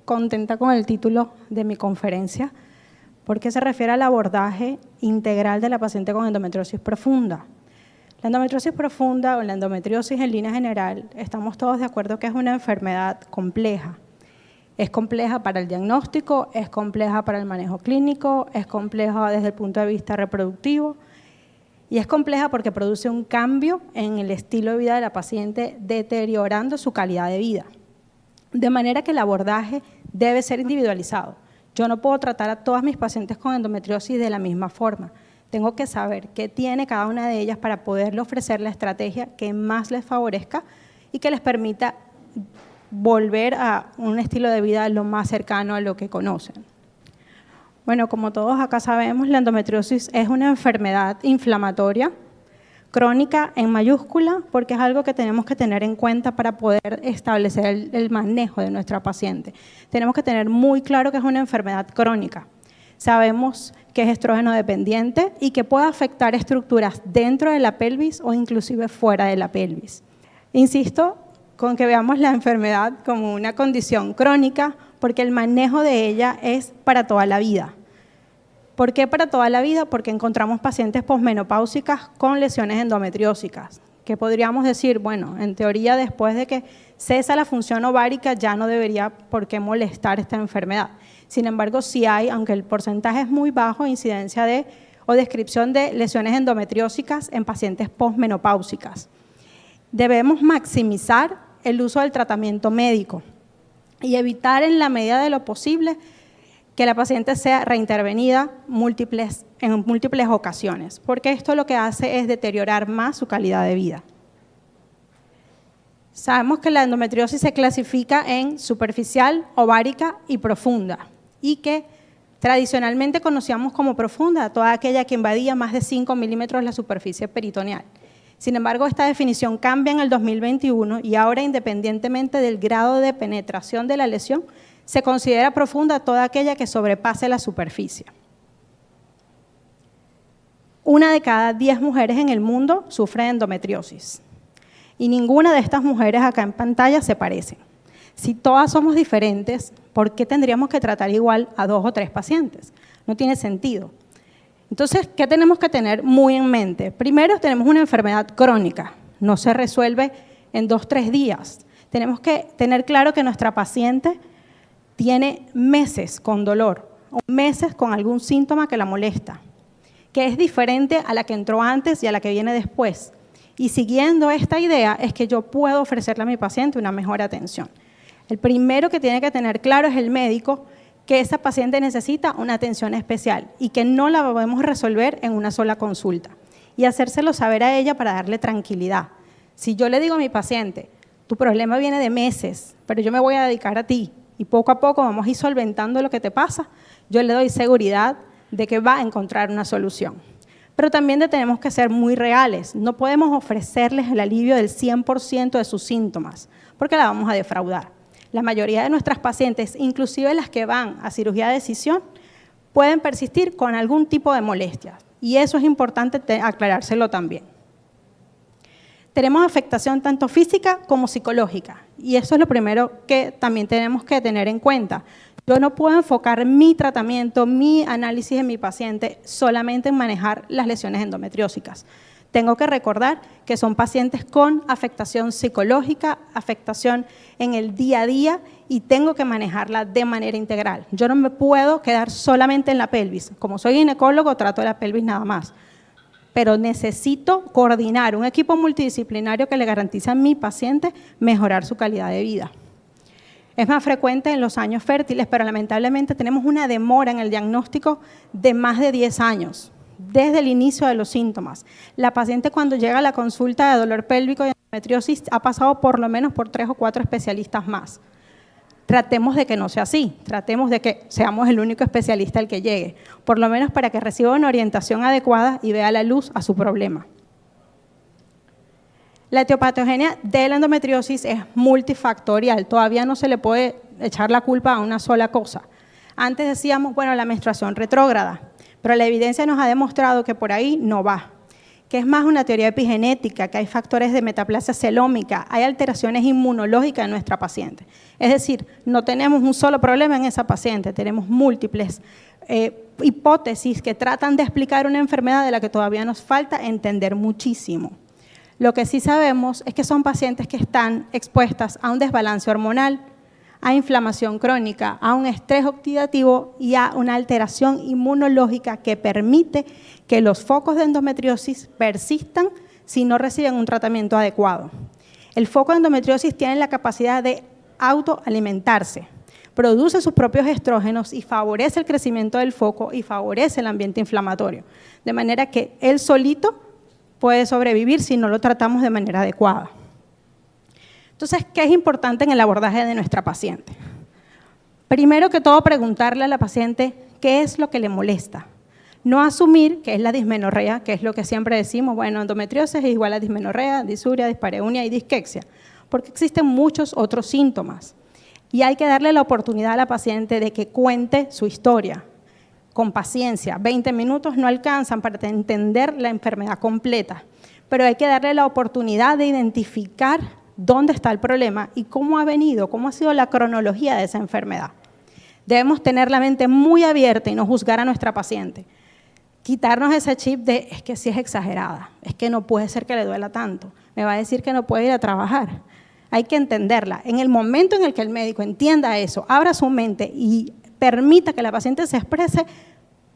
contenta con el título de mi conferencia porque se refiere al abordaje integral de la paciente con endometriosis profunda. La endometriosis profunda o la endometriosis en línea general, estamos todos de acuerdo que es una enfermedad compleja. Es compleja para el diagnóstico, es compleja para el manejo clínico, es compleja desde el punto de vista reproductivo y es compleja porque produce un cambio en el estilo de vida de la paciente, deteriorando su calidad de vida. De manera que el abordaje debe ser individualizado. Yo no puedo tratar a todas mis pacientes con endometriosis de la misma forma. Tengo que saber qué tiene cada una de ellas para poderle ofrecer la estrategia que más les favorezca y que les permita volver a un estilo de vida lo más cercano a lo que conocen. Bueno, como todos acá sabemos, la endometriosis es una enfermedad inflamatoria, crónica en mayúscula, porque es algo que tenemos que tener en cuenta para poder establecer el manejo de nuestra paciente. Tenemos que tener muy claro que es una enfermedad crónica. Sabemos que es estrógeno dependiente y que puede afectar estructuras dentro de la pelvis o inclusive fuera de la pelvis. Insisto con que veamos la enfermedad como una condición crónica porque el manejo de ella es para toda la vida. ¿Por qué para toda la vida? Porque encontramos pacientes posmenopáusicas con lesiones endometriósicas, que podríamos decir, bueno, en teoría después de que cesa la función ovárica ya no debería por qué molestar esta enfermedad. Sin embargo, sí hay, aunque el porcentaje es muy bajo, incidencia de o descripción de lesiones endometriósicas en pacientes posmenopáusicas. Debemos maximizar el uso del tratamiento médico y evitar en la medida de lo posible que la paciente sea reintervenida en múltiples ocasiones, porque esto lo que hace es deteriorar más su calidad de vida. Sabemos que la endometriosis se clasifica en superficial, ovárica y profunda, y que tradicionalmente conocíamos como profunda toda aquella que invadía más de 5 milímetros la superficie peritoneal. Sin embargo, esta definición cambia en el 2021 y ahora, independientemente del grado de penetración de la lesión, se considera profunda toda aquella que sobrepase la superficie. 1 de cada 10 mujeres en el mundo sufre de endometriosis y ninguna de estas mujeres acá en pantalla se parecen. Si todas somos diferentes, ¿por qué tendríamos que tratar igual a 2 o 3 pacientes? No tiene sentido. Entonces, ¿qué tenemos que tener muy en mente? Primero, tenemos una enfermedad crónica, no se resuelve en 2 o 3 días. Tenemos que tener claro que nuestra paciente tiene meses con dolor o meses con algún síntoma que la molesta, que es diferente a la que entró antes y a la que viene después. Y siguiendo esta idea es que yo puedo ofrecerle a mi paciente una mejor atención. El primero que tiene que tener claro es el médico que esa paciente necesita una atención especial y que no la podemos resolver en una sola consulta y hacérselo saber a ella para darle tranquilidad. Si yo le digo a mi paciente, tu problema viene de meses, pero yo me voy a dedicar a ti y poco a poco vamos a ir solventando lo que te pasa, yo le doy seguridad de que va a encontrar una solución. Pero también tenemos que ser muy reales, no podemos ofrecerles el alivio del 100% de sus síntomas, porque la vamos a defraudar. La mayoría de nuestras pacientes, inclusive las que van a cirugía de decisión, pueden persistir con algún tipo de molestias y eso es importante aclarárselo también. Tenemos afectación tanto física como psicológica y eso es lo primero que también tenemos que tener en cuenta. Yo no puedo enfocar mi tratamiento, mi análisis de mi paciente solamente en manejar las lesiones endometriósicas. Tengo que recordar que son pacientes con afectación psicológica, afectación en el día a día y tengo que manejarla de manera integral. Yo no me puedo quedar solamente en la pelvis. Como soy ginecólogo, trato de la pelvis nada más. Pero necesito coordinar un equipo multidisciplinario que le garantice a mi paciente mejorar su calidad de vida. Es más frecuente en los años fértiles, pero lamentablemente tenemos una demora en el diagnóstico de más de 10 años. Desde el inicio de los síntomas. La paciente cuando llega a la consulta de dolor pélvico y endometriosis ha pasado por lo menos por 3 o 4 especialistas más. Tratemos de que no sea así, tratemos de que seamos el único especialista al que llegue, por lo menos para que reciba una orientación adecuada y vea la luz a su problema. La etiopatogenia de la endometriosis es multifactorial, todavía no se le puede echar la culpa a una sola cosa. Antes decíamos, bueno, la menstruación retrógrada, pero la evidencia nos ha demostrado que por ahí no va, que es más una teoría epigenética, que hay factores de metaplasia celómica, hay alteraciones inmunológicas en nuestra paciente. Es decir, no tenemos un solo problema en esa paciente, tenemos múltiples hipótesis que tratan de explicar una enfermedad de la que todavía nos falta entender muchísimo. Lo que sí sabemos es que son pacientes que están expuestas a un desbalance hormonal, a inflamación crónica, a un estrés oxidativo y a una alteración inmunológica que permite que los focos de endometriosis persistan si no reciben un tratamiento adecuado. El foco de endometriosis tiene la capacidad de autoalimentarse, produce sus propios estrógenos y favorece el crecimiento del foco y favorece el ambiente inflamatorio, de manera que él solito puede sobrevivir si no lo tratamos de manera adecuada. Entonces, ¿qué es importante en el abordaje de nuestra paciente? Primero que todo, preguntarle a la paciente qué es lo que le molesta. No asumir que es la dismenorrea, que es lo que siempre decimos, bueno, endometriosis es igual a dismenorrea, disuria, dispareunia y disquexia, porque existen muchos otros síntomas. Y hay que darle la oportunidad a la paciente de que cuente su historia, con paciencia. 20 minutos no alcanzan para entender la enfermedad completa, pero hay que darle la oportunidad de identificar dónde está el problema y cómo ha venido, cómo ha sido la cronología de esa enfermedad. Debemos tener la mente muy abierta y no juzgar a nuestra paciente. Quitarnos ese chip de, es que sí es exagerada, es que no puede ser que le duela tanto, me va a decir que no puede ir a trabajar. Hay que entenderla. En el momento en el que el médico entienda eso, abra su mente y permita que la paciente se exprese,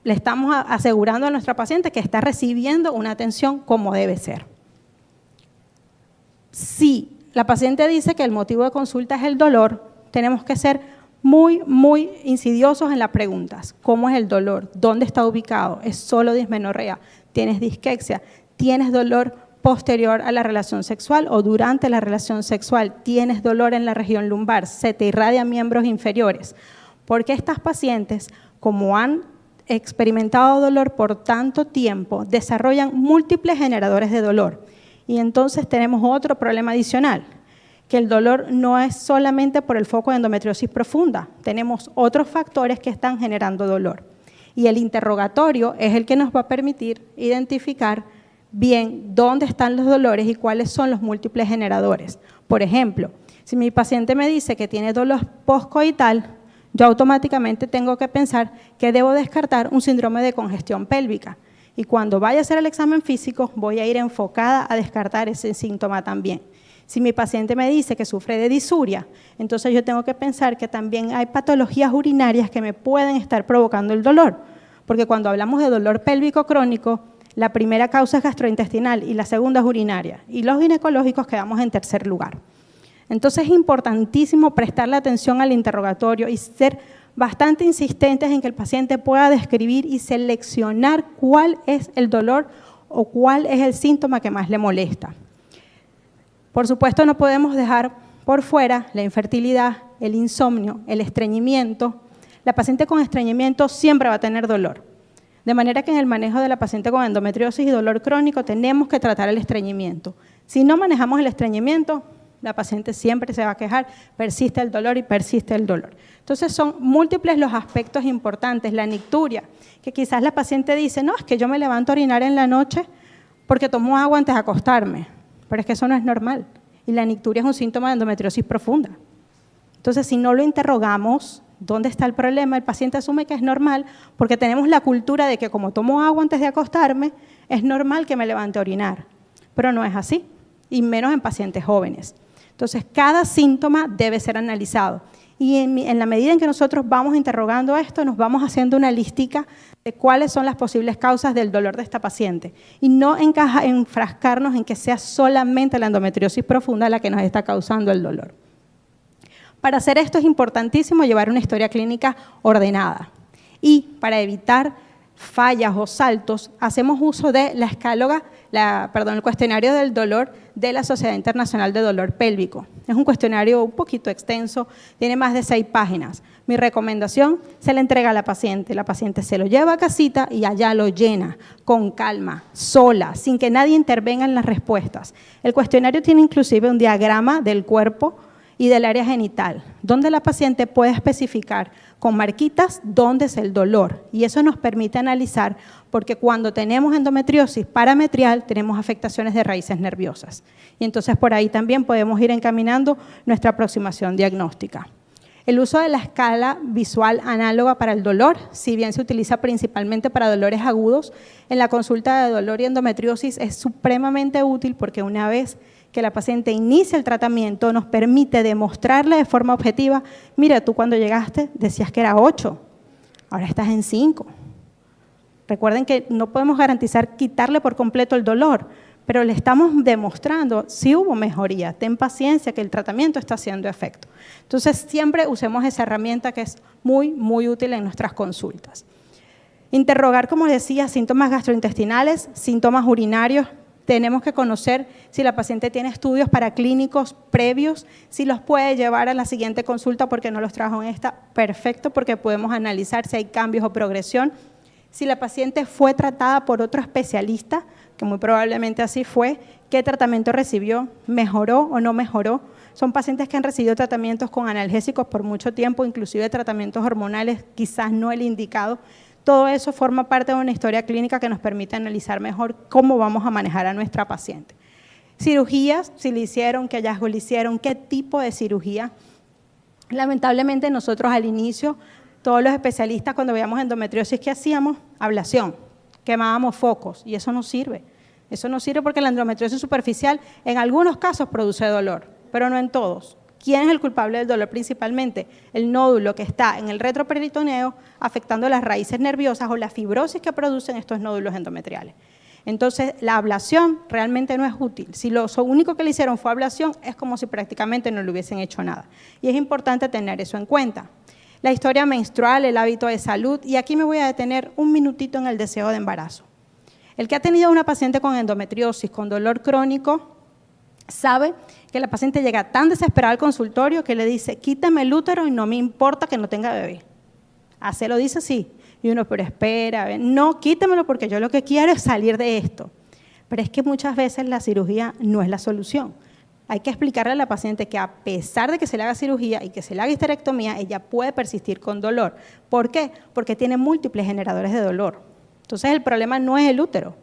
le estamos asegurando a nuestra paciente que está recibiendo una atención como debe ser. Si la paciente dice que el motivo de consulta es el dolor, tenemos que ser muy, muy insidiosos en las preguntas. ¿Cómo es el dolor? ¿Dónde está ubicado? ¿Es solo dismenorrea? ¿Tienes disquexia? ¿Tienes dolor posterior a la relación sexual o durante la relación sexual? ¿Tienes dolor en la región lumbar? ¿Se te irradian miembros inferiores? Porque estas pacientes, como han experimentado dolor por tanto tiempo, desarrollan múltiples generadores de dolor. Y entonces tenemos otro problema adicional, que el dolor no es solamente por el foco de endometriosis profunda, tenemos otros factores que están generando dolor. Y el interrogatorio es el que nos va a permitir identificar bien dónde están los dolores y cuáles son los múltiples generadores. Por ejemplo, si mi paciente me dice que tiene dolor postcoital, yo automáticamente tengo que pensar que debo descartar un síndrome de congestión pélvica. Y cuando vaya a hacer el examen físico, voy a ir enfocada a descartar ese síntoma también. Si mi paciente me dice que sufre de disuria, entonces yo tengo que pensar que también hay patologías urinarias que me pueden estar provocando el dolor. Porque cuando hablamos de dolor pélvico crónico, la primera causa es gastrointestinal y la segunda es urinaria. Y los ginecológicos quedamos en tercer lugar. Entonces es importantísimo prestarle atención al interrogatorio y ser bastante insistentes en que el paciente pueda describir y seleccionar cuál es el dolor o cuál es el síntoma que más le molesta. Por supuesto, no podemos dejar por fuera la infertilidad, el insomnio, el estreñimiento. La paciente con estreñimiento siempre va a tener dolor. De manera que en el manejo de la paciente con endometriosis y dolor crónico tenemos que tratar el estreñimiento. Si no manejamos el estreñimiento, la paciente siempre se va a quejar, persiste el dolor y persiste el dolor. Entonces son múltiples los aspectos importantes. La nicturia, que quizás la paciente dice, no, es que yo me levanto a orinar en la noche porque tomo agua antes de acostarme, pero es que eso no es normal. Y la nicturia es un síntoma de endometriosis profunda. Entonces, si no lo interrogamos, ¿dónde está el problema? El paciente asume que es normal porque tenemos la cultura de que como tomo agua antes de acostarme, es normal que me levante a orinar, pero no es así, y menos en pacientes jóvenes. Entonces, cada síntoma debe ser analizado. Y en la medida en que nosotros vamos interrogando esto, nos vamos haciendo una listica de cuáles son las posibles causas del dolor de esta paciente. Y no enfrascarnos en que sea solamente la endometriosis profunda la que nos está causando el dolor. Para hacer esto es importantísimo llevar una historia clínica ordenada. Y para evitar fallas o saltos, hacemos uso de el cuestionario del dolor de la Sociedad Internacional de Dolor Pélvico. Es un cuestionario un poquito extenso, tiene más de 6 páginas. Mi recomendación, se le entrega a la paciente se lo lleva a casita y allá lo llena, con calma, sola, sin que nadie intervenga en las respuestas. El cuestionario tiene inclusive un diagrama del cuerpo y del área genital, donde la paciente puede especificar con marquitas dónde es el dolor. Y eso nos permite analizar, porque cuando tenemos endometriosis parametrial, tenemos afectaciones de raíces nerviosas. Y entonces por ahí también podemos ir encaminando nuestra aproximación diagnóstica. El uso de la escala visual análoga para el dolor, si bien se utiliza principalmente para dolores agudos, en la consulta de dolor y endometriosis es supremamente útil porque una vez que la paciente inicia el tratamiento nos permite demostrarle de forma objetiva, mira, tú cuando llegaste decías que era 8, ahora estás en 5. Recuerden que no podemos garantizar quitarle por completo el dolor, pero le estamos demostrando si hubo mejoría, ten paciencia que el tratamiento está haciendo efecto. Entonces siempre usemos esa herramienta que es muy, muy útil en nuestras consultas. Interrogar, como decía, síntomas gastrointestinales, síntomas urinarios. Tenemos que conocer si la paciente tiene estudios paraclínicos previos, si los puede llevar a la siguiente consulta porque no los trajo en esta, perfecto, porque podemos analizar si hay cambios o progresión. Si la paciente fue tratada por otro especialista, que muy probablemente así fue, ¿qué tratamiento recibió? ¿Mejoró o no mejoró? Son pacientes que han recibido tratamientos con analgésicos por mucho tiempo, inclusive tratamientos hormonales, quizás no el indicado. Todo eso forma parte de una historia clínica que nos permite analizar mejor cómo vamos a manejar a nuestra paciente. Cirugías, si le hicieron, qué hallazgo le hicieron, qué tipo de cirugía. Lamentablemente nosotros al inicio, todos los especialistas cuando veíamos endometriosis, ¿qué hacíamos? Ablación, quemábamos focos y eso no sirve. Eso no sirve porque la endometriosis superficial en algunos casos produce dolor, pero no en todos. ¿Quién es el culpable del dolor? Principalmente el nódulo que está en el retroperitoneo afectando las raíces nerviosas o la fibrosis que producen estos nódulos endometriales. Entonces, la ablación realmente no es útil. Si lo único que le hicieron fue ablación, es como si prácticamente no le hubiesen hecho nada. Y es importante tener eso en cuenta. La historia menstrual, el hábito de salud, y aquí me voy a detener un minutito en el deseo de embarazo. El que ha tenido una paciente con endometriosis, con dolor crónico, sabe que la paciente llega tan desesperada al consultorio que le dice, quítame el útero y no me importa que no tenga bebé. Así lo dice así. Y uno, pero espera, no, quítamelo porque yo lo que quiero es salir de esto. Pero es que muchas veces la cirugía no es la solución. Hay que explicarle a la paciente que a pesar de que se le haga cirugía y que se le haga histerectomía, ella puede persistir con dolor. ¿Por qué? Porque tiene múltiples generadores de dolor. Entonces el problema no es el útero.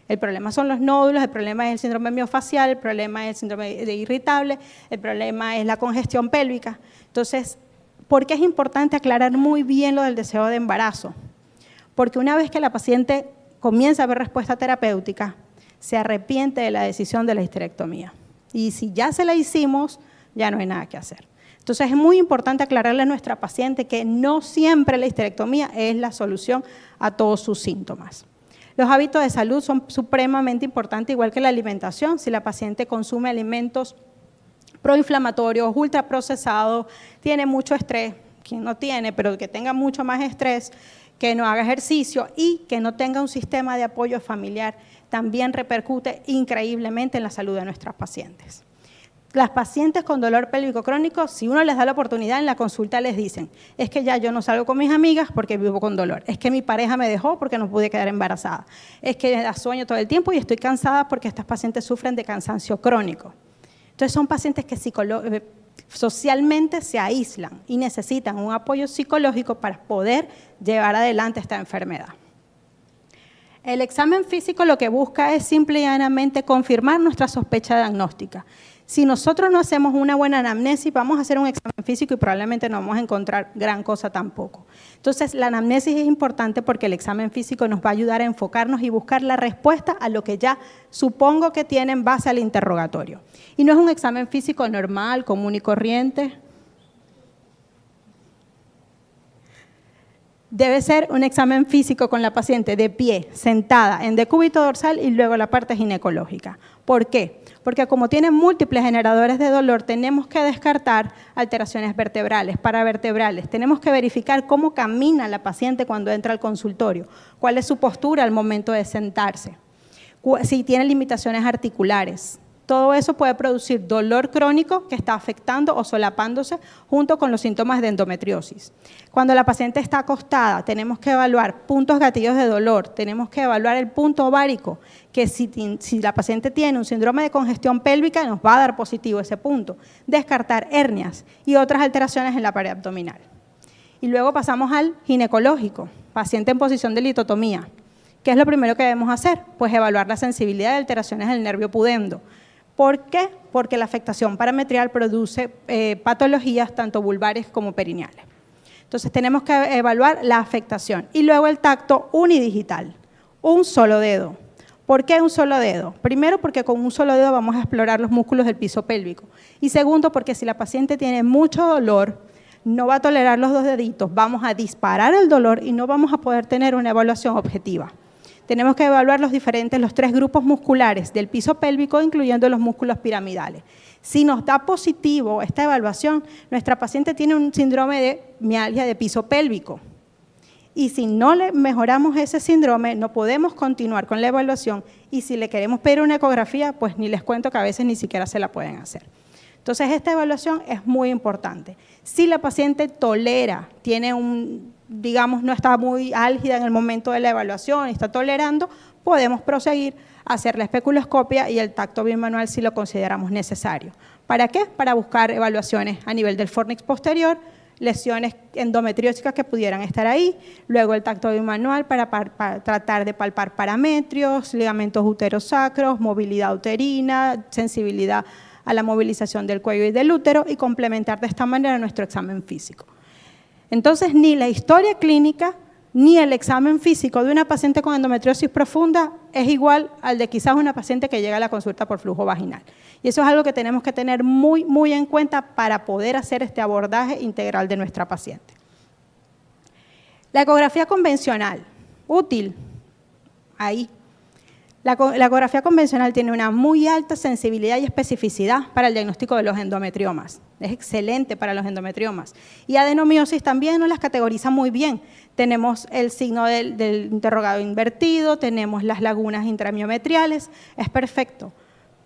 El problema son los nódulos, el problema es el síndrome miofacial, el problema es el síndrome de irritable, el problema es la congestión pélvica. Entonces, ¿por qué es importante aclarar muy bien lo del deseo de embarazo? Porque una vez que la paciente comienza a ver respuesta terapéutica, se arrepiente de la decisión de la histerectomía. Y si ya se la hicimos, ya no hay nada que hacer. Entonces, es muy importante aclararle a nuestra paciente que no siempre la histerectomía es la solución a todos sus síntomas. Los hábitos de salud son supremamente importantes, igual que la alimentación. Si la paciente consume alimentos proinflamatorios, ultraprocesados, tiene mucho estrés, quien no tiene, pero que tenga mucho más estrés, que no haga ejercicio y que no tenga un sistema de apoyo familiar, también repercute increíblemente en la salud de nuestras pacientes. Las pacientes con dolor pélvico crónico, si uno les da la oportunidad en la consulta les dicen, es que ya yo no salgo con mis amigas porque vivo con dolor, es que mi pareja me dejó porque no pude quedar embarazada, es que me da sueño todo el tiempo y estoy cansada porque estas pacientes sufren de cansancio crónico. Entonces son pacientes que socialmente se aíslan y necesitan un apoyo psicológico para poder llevar adelante esta enfermedad. El examen físico lo que busca es simple y llanamente confirmar nuestra sospecha diagnóstica. Si nosotros no hacemos una buena anamnesis, vamos a hacer un examen físico y probablemente no vamos a encontrar gran cosa tampoco. Entonces, la anamnesis es importante porque el examen físico nos va a ayudar a enfocarnos y buscar la respuesta a lo que ya supongo que tiene en base al interrogatorio. Y no es un examen físico normal, común y corriente. Debe ser un examen físico con la paciente de pie, sentada, en decúbito dorsal y luego la parte ginecológica. ¿Por qué? Porque como tienen múltiples generadores de dolor, tenemos que descartar alteraciones vertebrales, paravertebrales. Tenemos que verificar cómo camina la paciente cuando entra al consultorio, cuál es su postura al momento de sentarse, si tiene limitaciones articulares. Todo eso puede producir dolor crónico que está afectando o solapándose junto con los síntomas de endometriosis. Cuando la paciente está acostada, tenemos que evaluar puntos gatillos de dolor, tenemos que evaluar el punto ovárico, que si la paciente tiene un síndrome de congestión pélvica, nos va a dar positivo ese punto. Descartar hernias y otras alteraciones en la pared abdominal. Y luego pasamos al ginecológico, paciente en posición de litotomía. ¿Qué es lo primero que debemos hacer? Pues evaluar la sensibilidad de alteraciones del nervio pudendo. ¿Por qué? Porque la afectación parametrial produce patologías tanto vulvares como perineales. Entonces tenemos que evaluar la afectación. Y luego el tacto unidigital, un solo dedo. ¿Por qué un solo dedo? Primero, porque con un solo dedo vamos a explorar los músculos del piso pélvico. Y segundo, porque si la paciente tiene mucho dolor, no va a tolerar los dos deditos, vamos a disparar el dolor y no vamos a poder tener una evaluación objetiva. Tenemos que evaluar los 3 grupos musculares del piso pélvico, incluyendo los músculos piramidales. Si nos da positivo esta evaluación, nuestra paciente tiene un síndrome de mialgia de piso pélvico. Y si no le mejoramos ese síndrome, no podemos continuar con la evaluación. Y si le queremos pedir una ecografía, pues ni les cuento que a veces ni siquiera se la pueden hacer. Entonces, esta evaluación es muy importante. Si la paciente tolera, digamos, no está muy álgida en el momento de la evaluación, está tolerando, podemos proseguir a hacer la especuloscopia y el tacto bimanual si lo consideramos necesario. ¿Para qué? Para buscar evaluaciones a nivel del fornix posterior, lesiones endometriósicas que pudieran estar ahí, luego el tacto bimanual para tratar de palpar parametrios, ligamentos uterosacros, movilidad uterina, sensibilidad a la movilización del cuello y del útero y complementar de esta manera nuestro examen físico. Entonces, ni la historia clínica ni el examen físico de una paciente con endometriosis profunda es igual al de quizás una paciente que llega a la consulta por flujo vaginal. Y eso es algo que tenemos que tener muy, muy en cuenta para poder hacer este abordaje integral de nuestra paciente. La ecografía convencional, útil, ahí. La ecografía convencional tiene una muy alta sensibilidad y especificidad para el diagnóstico de los endometriomas. Es excelente para los endometriomas. Y adenomiosis también nos las categoriza muy bien. Tenemos el signo del interrogado invertido, tenemos las lagunas intramiometriales, es perfecto.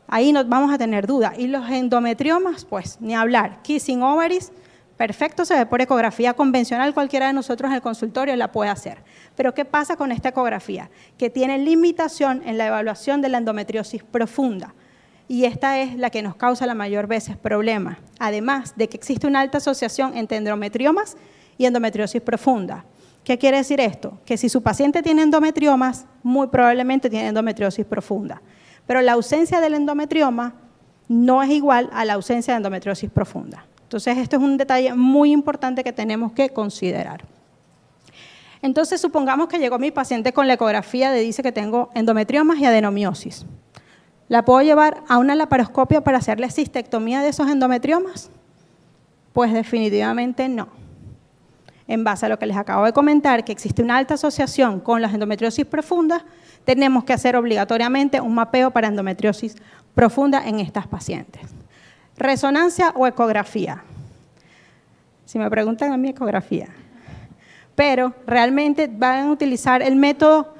Ahí no vamos a tener duda. Y los endometriomas, pues ni hablar. Kissing ovaries, perfecto, se ve por ecografía convencional, cualquiera de nosotros en el consultorio la puede hacer. Pero ¿qué pasa con esta ecografía? Que tiene limitación en la evaluación de la endometriosis profunda. Y esta es la que nos causa la mayor veces problema. Además de que existe una alta asociación entre endometriomas y endometriosis profunda. ¿Qué quiere decir esto? Que si su paciente tiene endometriomas, muy probablemente tiene endometriosis profunda. Pero la ausencia del endometrioma no es igual a la ausencia de endometriosis profunda. Entonces, esto es un detalle muy importante que tenemos que considerar. Entonces, supongamos que llegó mi paciente con la ecografía y dice que tengo endometriomas y adenomiosis. ¿La puedo llevar a una laparoscopia para hacerle cistectomía de esos endometriomas? Pues definitivamente no. En base a lo que les acabo de comentar, que existe una alta asociación con las endometriosis profundas, tenemos que hacer obligatoriamente un mapeo para endometriosis profunda en estas pacientes. ¿Resonancia o ecografía? Si me preguntan a mí, ecografía. Pero realmente van a utilizar el método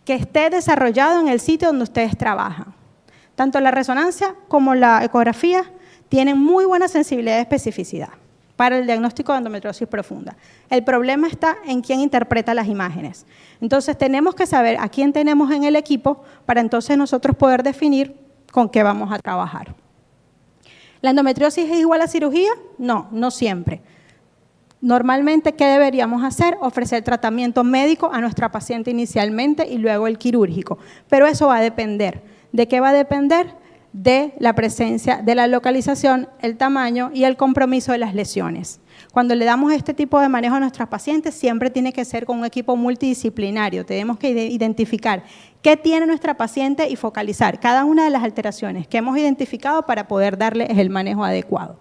que esté desarrollado en el sitio donde ustedes trabajan. Tanto la resonancia como la ecografía tienen muy buena sensibilidad y especificidad para el diagnóstico de endometriosis profunda. El problema está en quién interpreta las imágenes. Entonces tenemos que saber a quién tenemos en el equipo para entonces nosotros poder definir con qué vamos a trabajar. ¿La endometriosis es igual a cirugía? No, no siempre. Normalmente, ¿qué deberíamos hacer? Ofrecer tratamiento médico a nuestra paciente inicialmente y luego el quirúrgico. Pero eso va a depender. ¿De qué va a depender? De la presencia, de la localización, el tamaño y el compromiso de las lesiones. Cuando le damos este tipo de manejo a nuestras pacientes, siempre tiene que ser con un equipo multidisciplinario. Tenemos que identificar qué tiene nuestra paciente y focalizar cada una de las alteraciones que hemos identificado para poder darle el manejo adecuado.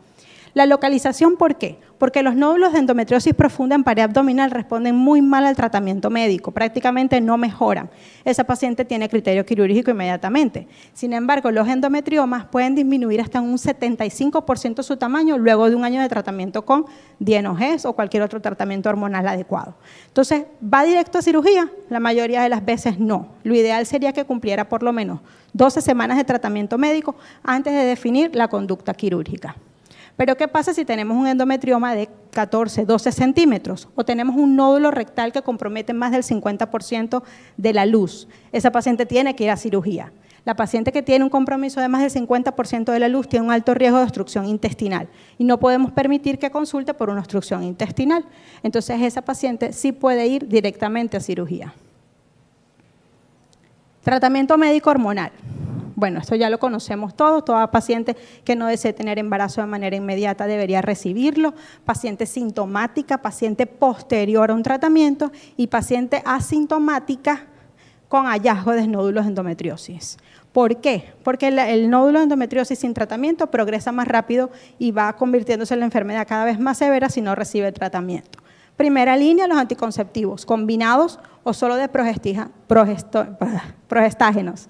La localización, ¿por qué? Porque los nódulos de endometriosis profunda en pared abdominal responden muy mal al tratamiento médico, prácticamente no mejoran. Esa paciente tiene criterio quirúrgico inmediatamente. Sin embargo, los endometriomas pueden disminuir hasta un 75% su tamaño luego de un año de tratamiento con Dienogés o cualquier otro tratamiento hormonal adecuado. Entonces, ¿va directo a cirugía? La mayoría de las veces no. Lo ideal sería que cumpliera por lo menos 12 semanas de tratamiento médico antes de definir la conducta quirúrgica. Pero ¿qué pasa si tenemos un endometrioma de 14, 12 centímetros o tenemos un nódulo rectal que compromete más del 50% de la luz? Esa paciente tiene que ir a cirugía. La paciente que tiene un compromiso de más del 50% de la luz tiene un alto riesgo de obstrucción intestinal y no podemos permitir que consulte por una obstrucción intestinal. Entonces, esa paciente sí puede ir directamente a cirugía. Tratamiento médico hormonal. Bueno, esto ya lo conocemos todos, toda paciente que no desee tener embarazo de manera inmediata debería recibirlo, paciente sintomática, paciente posterior a un tratamiento y paciente asintomática con hallazgo de nódulos de endometriosis. ¿Por qué? Porque el nódulo de endometriosis sin tratamiento progresa más rápido y va convirtiéndose en la enfermedad cada vez más severa si no recibe tratamiento. Primera línea, los anticonceptivos, combinados o solo de progestágenos.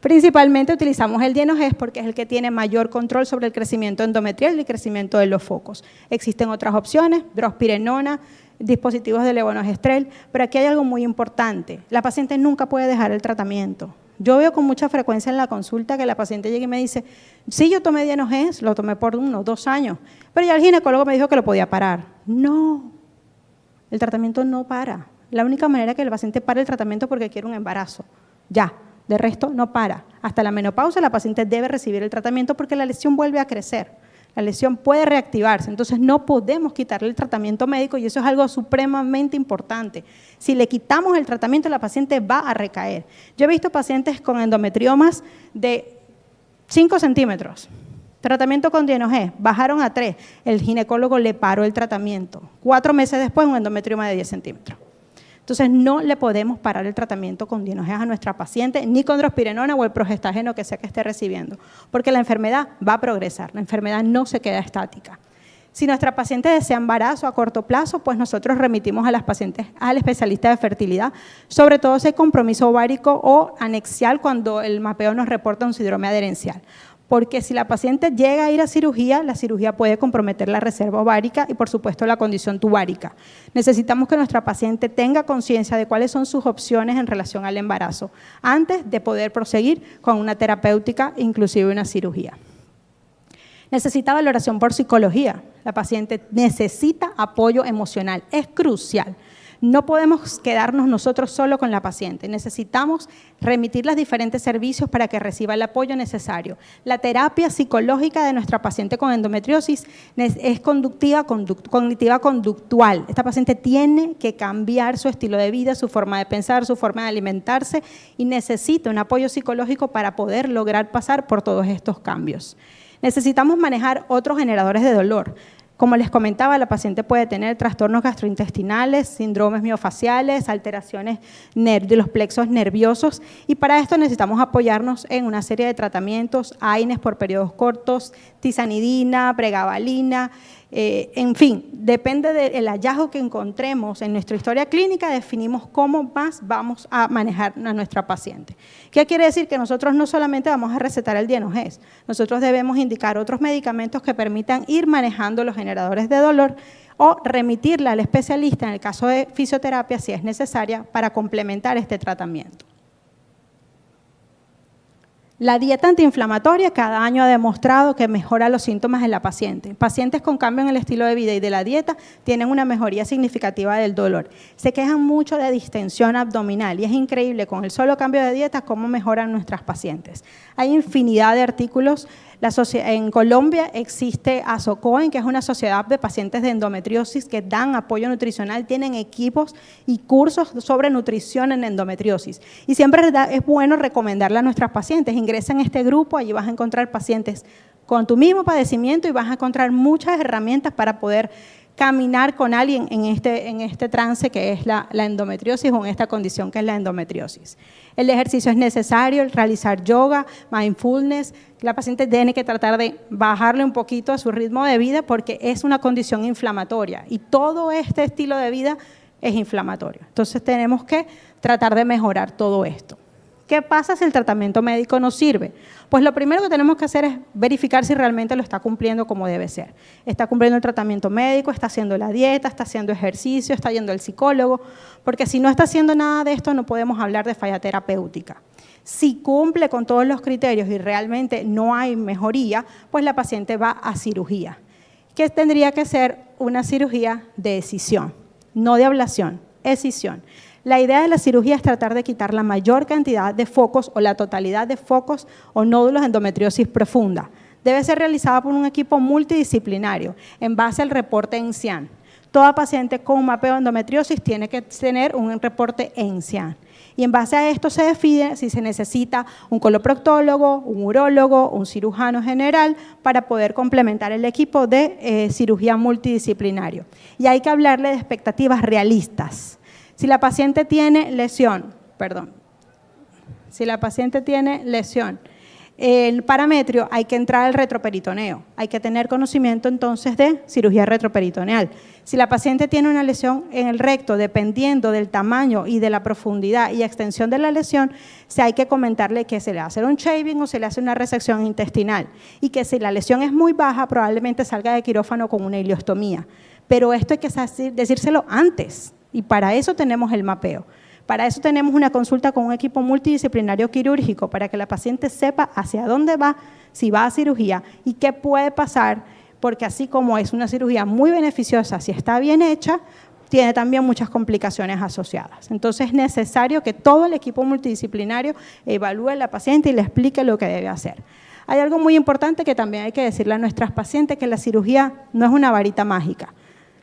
Principalmente utilizamos el Dienogés porque es el que tiene mayor control sobre el crecimiento endometrial y el crecimiento de los focos. Existen otras opciones, drospirenona, dispositivos de levonorgestrel, pero aquí hay algo muy importante. La paciente nunca puede dejar el tratamiento. Yo veo con mucha frecuencia en la consulta que la paciente llega y me dice, sí, yo tomé Dienogés, lo tomé por 1 o 2 años, pero ya el ginecólogo me dijo que lo podía parar. No, el tratamiento no para. La única manera que el paciente pare el tratamiento es porque quiere un embarazo, ya. De resto, no para. Hasta la menopausia la paciente debe recibir el tratamiento porque la lesión vuelve a crecer. La lesión puede reactivarse, entonces no podemos quitarle el tratamiento médico y eso es algo supremamente importante. Si le quitamos el tratamiento, la paciente va a recaer. Yo he visto pacientes con endometriomas de 5 centímetros, tratamiento con Dienogés, bajaron a 3, el ginecólogo le paró el tratamiento. 4 meses después, un endometrioma de 10 centímetros. Entonces, no le podemos parar el tratamiento con Dienogés a nuestra paciente, ni con drospirenona o el progestágeno que sea que esté recibiendo, porque la enfermedad va a progresar, la enfermedad no se queda estática. Si nuestra paciente desea embarazo a corto plazo, pues nosotros remitimos a las pacientes al especialista de fertilidad, sobre todo si hay compromiso ovárico o anexial cuando el mapeo nos reporta un síndrome adherencial. Porque si la paciente llega a ir a cirugía, la cirugía puede comprometer la reserva ovárica y por supuesto la condición tubárica. Necesitamos que nuestra paciente tenga conciencia de cuáles son sus opciones en relación al embarazo, antes de poder proseguir con una terapéutica, inclusive una cirugía. Necesita valoración por psicología. La paciente necesita apoyo emocional, es crucial. No podemos quedarnos nosotros solo con la paciente, necesitamos remitir los diferentes servicios para que reciba el apoyo necesario. La terapia psicológica de nuestra paciente con endometriosis es cognitiva-conductual. Esta paciente tiene que cambiar su estilo de vida, su forma de pensar, su forma de alimentarse y necesita un apoyo psicológico para poder lograr pasar por todos estos cambios. Necesitamos manejar otros generadores de dolor. Como les comentaba, la paciente puede tener trastornos gastrointestinales, síndromes miofaciales, alteraciones de los plexos nerviosos y para esto necesitamos apoyarnos en una serie de tratamientos, AINES por periodos cortos, tizanidina, pregabalina, en fin, depende del hallazgo que encontremos en nuestra historia clínica, definimos cómo más vamos a manejar a nuestra paciente. ¿Qué quiere decir? Que nosotros no solamente vamos a recetar el Dienogés, nosotros debemos indicar otros medicamentos que permitan ir manejando los generadores de dolor o remitirla al especialista en el caso de fisioterapia si es necesaria para complementar este tratamiento. La dieta antiinflamatoria cada año ha demostrado que mejora los síntomas de la paciente. Pacientes con cambio en el estilo de vida y de la dieta tienen una mejoría significativa del dolor. Se quejan mucho de distensión abdominal y es increíble con el solo cambio de dieta cómo mejoran nuestras pacientes. Hay infinidad de artículos. En Colombia existe ASOCOEN, que es una sociedad de pacientes de endometriosis que dan apoyo nutricional, tienen equipos y cursos sobre nutrición en endometriosis. Y siempre es bueno recomendarle a nuestras pacientes, ingresa en este grupo, allí vas a encontrar pacientes con tu mismo padecimiento y vas a encontrar muchas herramientas para poder caminar con alguien en este trance que es la endometriosis o en esta condición que es la endometriosis. El ejercicio es necesario, el realizar yoga, mindfulness. La paciente tiene que tratar de bajarle un poquito a su ritmo de vida porque es una condición inflamatoria y todo este estilo de vida es inflamatorio. Entonces tenemos que tratar de mejorar todo esto. ¿Qué pasa si el tratamiento médico no sirve? Pues lo primero que tenemos que hacer es verificar si realmente lo está cumpliendo como debe ser. Está cumpliendo el tratamiento médico, está haciendo la dieta, está haciendo ejercicio, está yendo al psicólogo, porque si no está haciendo nada de esto no podemos hablar de falla terapéutica. Si cumple con todos los criterios y realmente no hay mejoría, pues la paciente va a cirugía, que tendría que ser una cirugía de escisión, no de ablación, escisión. La idea de la cirugía es tratar de quitar la mayor cantidad de focos o la totalidad de focos o nódulos de endometriosis profunda. Debe ser realizada por un equipo multidisciplinario en base al reporte ENCIAN. Toda paciente con mapeo de endometriosis tiene que tener un reporte ENCIAN. Y en base a esto se define si se necesita un coloproctólogo, un urólogo, un cirujano general para poder complementar el equipo de cirugía multidisciplinario. Y hay que hablarle de expectativas realistas. Si la paciente tiene lesión, el parametrio, hay que entrar al retroperitoneo, hay que tener conocimiento entonces de cirugía retroperitoneal. Si la paciente tiene una lesión en el recto, dependiendo del tamaño y de la profundidad y extensión de la lesión, hay que comentarle que se le hace un shaving o se le hace una resección intestinal y que si la lesión es muy baja, probablemente salga de quirófano con una ileostomía. Pero esto hay que decírselo antes. Y para eso tenemos el mapeo. Para eso tenemos una consulta con un equipo multidisciplinario quirúrgico para que la paciente sepa hacia dónde va, si va a cirugía y qué puede pasar, porque así como es una cirugía muy beneficiosa si está bien hecha, tiene también muchas complicaciones asociadas. Entonces es necesario que todo el equipo multidisciplinario evalúe a la paciente y le explique lo que debe hacer. Hay algo muy importante que también hay que decirle a nuestras pacientes, que la cirugía no es una varita mágica.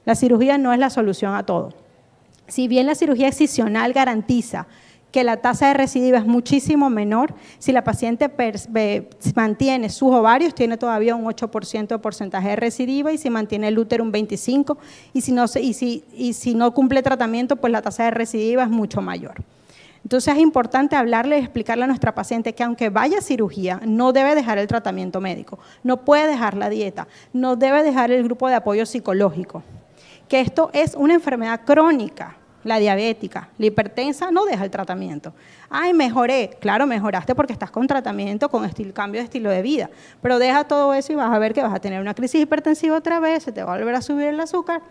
La cirugía no es la solución a todo. Si bien la cirugía excisional garantiza que la tasa de recidiva es muchísimo menor, si la paciente mantiene sus ovarios, tiene todavía un 8% de porcentaje de recidiva, y si mantiene el útero un 25%, y si no cumple tratamiento, pues la tasa de recidiva es mucho mayor. Entonces es importante hablarle y explicarle a nuestra paciente que aunque vaya a cirugía, no debe dejar el tratamiento médico, no puede dejar la dieta, no debe dejar el grupo de apoyo psicológico, que esto es una enfermedad crónica. La diabética, la hipertensa no deja el tratamiento. Ay, mejoré. Claro, mejoraste porque estás con tratamiento, con cambio de estilo de vida. Pero deja todo eso y vas a ver que vas a tener una crisis hipertensiva otra vez, se te va a volver a subir el azúcar.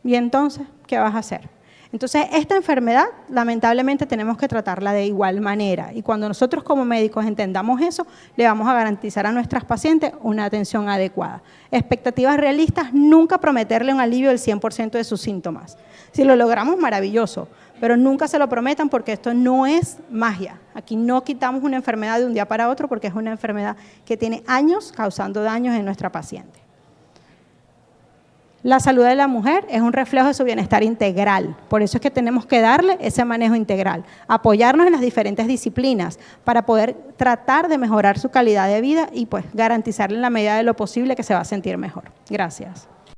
Y entonces, ¿qué vas a hacer? Entonces, esta enfermedad, lamentablemente, tenemos que tratarla de igual manera. Y cuando nosotros como médicos entendamos eso, le vamos a garantizar a nuestras pacientes una atención adecuada. Expectativas realistas, nunca prometerle un alivio del 100% de sus síntomas. Si lo logramos, maravilloso, pero nunca se lo prometan porque esto no es magia. Aquí no quitamos una enfermedad de un día para otro porque es una enfermedad que tiene años causando daños en nuestra paciente. La salud de la mujer es un reflejo de su bienestar integral, por eso es que tenemos que darle ese manejo integral, apoyarnos en las diferentes disciplinas para poder tratar de mejorar su calidad de vida y pues garantizarle en la medida de lo posible que se va a sentir mejor. Gracias.